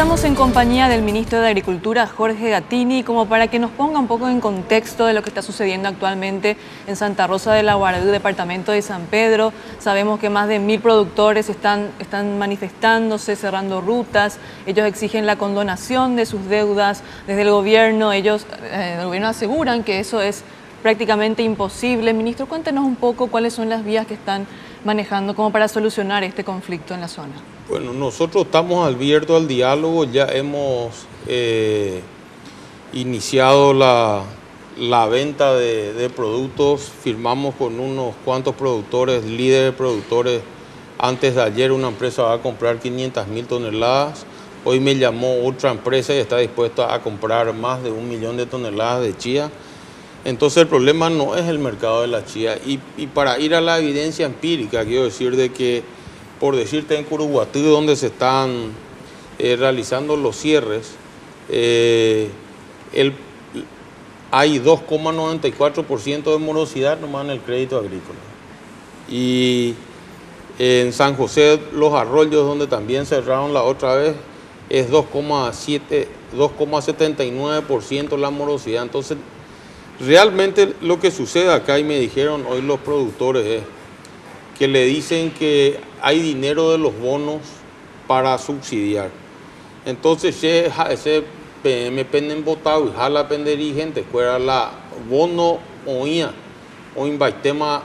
estamos en compañía del ministro de Agricultura, Jorge Gatini, como para que nos ponga un poco en contexto de lo que está sucediendo actualmente en Santa Rosa de la Guaradú, departamento de San Pedro. Sabemos que más de 1000 productores están manifestándose, cerrando rutas. Ellos exigen la condonación de sus deudas desde el gobierno. Ellos, el gobierno aseguran que eso es prácticamente imposible. Ministro, cuéntenos un poco cuáles son las vías que están manejando como para solucionar este conflicto en la zona. Bueno, nosotros estamos abiertos al diálogo, ya hemos iniciado la venta de productos, firmamos con unos cuantos productores, líderes productores. Antes de ayer una empresa va a comprar 500.000 toneladas, hoy me llamó otra empresa y está dispuesta a comprar más de 1 millón de toneladas de chía. Entonces el problema no es el mercado de la chía y para ir a la evidencia empírica, quiero decir de que, por decirte, en Curuguatí, donde se están realizando los cierres, hay 2,94% de morosidad nomás en el crédito agrícola. Y en San José, Los Arroyos, donde también cerraron la otra vez, es 2,79% la morosidad. Entonces, realmente lo que sucede acá, y me dijeron hoy los productores, es que le dicen que hay dinero de los bonos para subsidiar. Entonces, ese PM penden votado y jala penderi gente, fuera la bono oía, o invaitema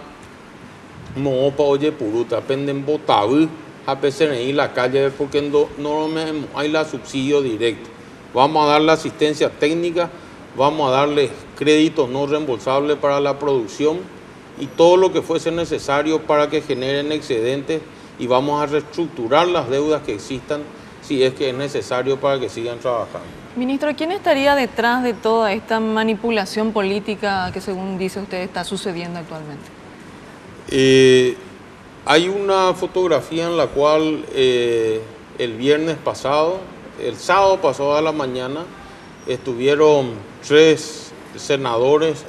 moopa oye puruta, penden votado a pesar en la calle, porque no hay la subsidio directo. Vamos a dar la asistencia técnica, vamos a darle créditos no reembolsables para la producción y todo lo que fuese necesario para que generen excedentes, y vamos a reestructurar las deudas que existan si es que es necesario para que sigan trabajando. Ministro, ¿quién estaría detrás de toda esta manipulación política que, según dice usted, está sucediendo actualmente? Hay una fotografía en la cual el sábado pasado a la mañana, estuvieron 3 senadores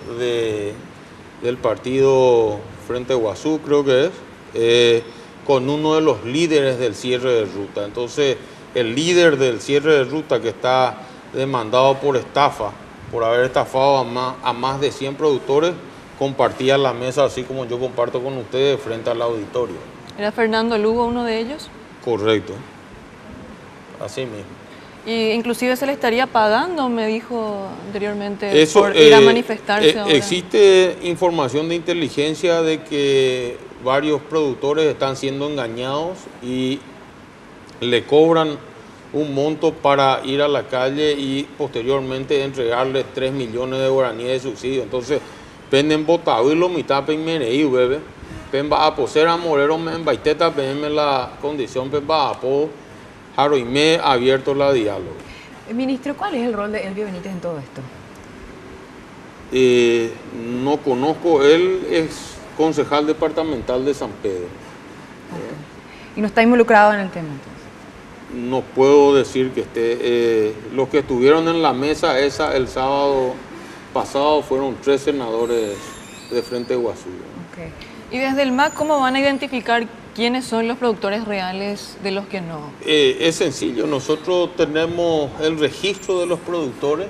del partido Frente Guazú, creo que es, con uno de los líderes del cierre de ruta. Entonces, el líder del cierre de ruta, que está demandado por estafa, por haber estafado a más de 100 productores, compartía la mesa, así como yo comparto con ustedes, frente al auditorio. ¿Era Fernando Lugo uno de ellos? Correcto, así mismo. Y inclusive se le estaría pagando, me dijo anteriormente, por ir a manifestarse ahora. Existe información de inteligencia de que varios productores están siendo engañados y le cobran un monto para ir a la calle y posteriormente entregarles 3 millones de guaraníes de subsidio. Entonces, penden botado y lo mitad pen mereí, bebé. Pen va a poser a morero en baiteta, pen la condición, pen va a po. Y me ha abierto la diálogo. Ministro, ¿cuál es el rol de Elvio Benítez en todo esto? No conozco, él es concejal departamental de San Pedro. Okay. ¿Y no está involucrado en el tema entonces? No puedo decir que esté. Los que estuvieron en la mesa esa el sábado pasado fueron 3 senadores de Frente Guazú. Okay. Y desde el MAC, ¿cómo van a identificar quiénes son los productores reales de los que no? Es sencillo, nosotros tenemos el registro de los productores,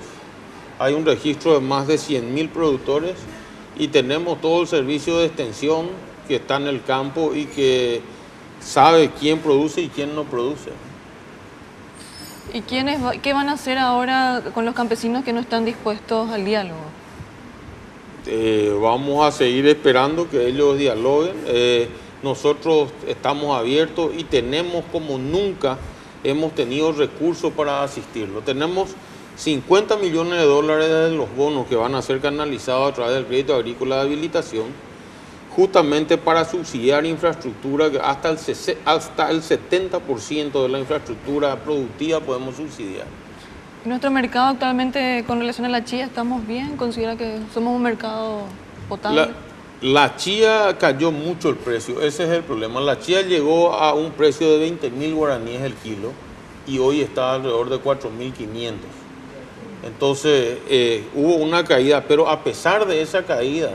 hay un registro de más de 100.000 productores y tenemos todo el servicio de extensión que está en el campo y que sabe quién produce y quién no produce. ¿Y qué van a hacer ahora con los campesinos que no están dispuestos al diálogo? Vamos a seguir esperando que ellos dialoguen. Nosotros estamos abiertos y tenemos, como nunca hemos tenido, recursos para asistirlo. Tenemos 50 millones de dólares de los bonos que van a ser canalizados a través del crédito agrícola de habilitación, justamente para subsidiar infraestructura, que hasta el 70% de la infraestructura productiva podemos subsidiar. ¿Nuestro mercado actualmente con relación a la chía estamos bien? ¿Considera que somos un mercado potable? La chía cayó mucho el precio, ese es el problema. La chía llegó a un precio de 20.000 guaraníes el kilo y hoy está alrededor de 4.500. Entonces hubo una caída, pero a pesar de esa caída,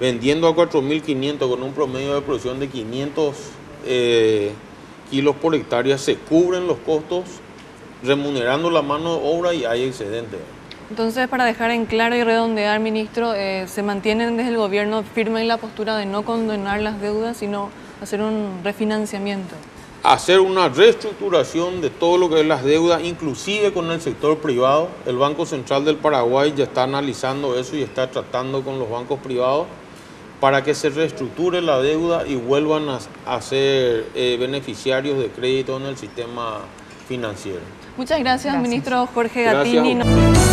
vendiendo a 4.500 con un promedio de producción de 500 kilos por hectárea, se cubren los costos remunerando la mano de obra y hay excedente. Entonces, para dejar en claro y redondear, ministro, ¿se mantienen desde el gobierno firme en la postura de no condonar las deudas, sino hacer un refinanciamiento? Hacer una reestructuración de todo lo que es las deudas, inclusive con el sector privado. El Banco Central del Paraguay ya está analizando eso y está tratando con los bancos privados para que se reestructure la deuda y vuelvan a ser beneficiarios de crédito en el sistema financiero. Muchas gracias, Gracias. ministro Jorge Gracias. Gatini.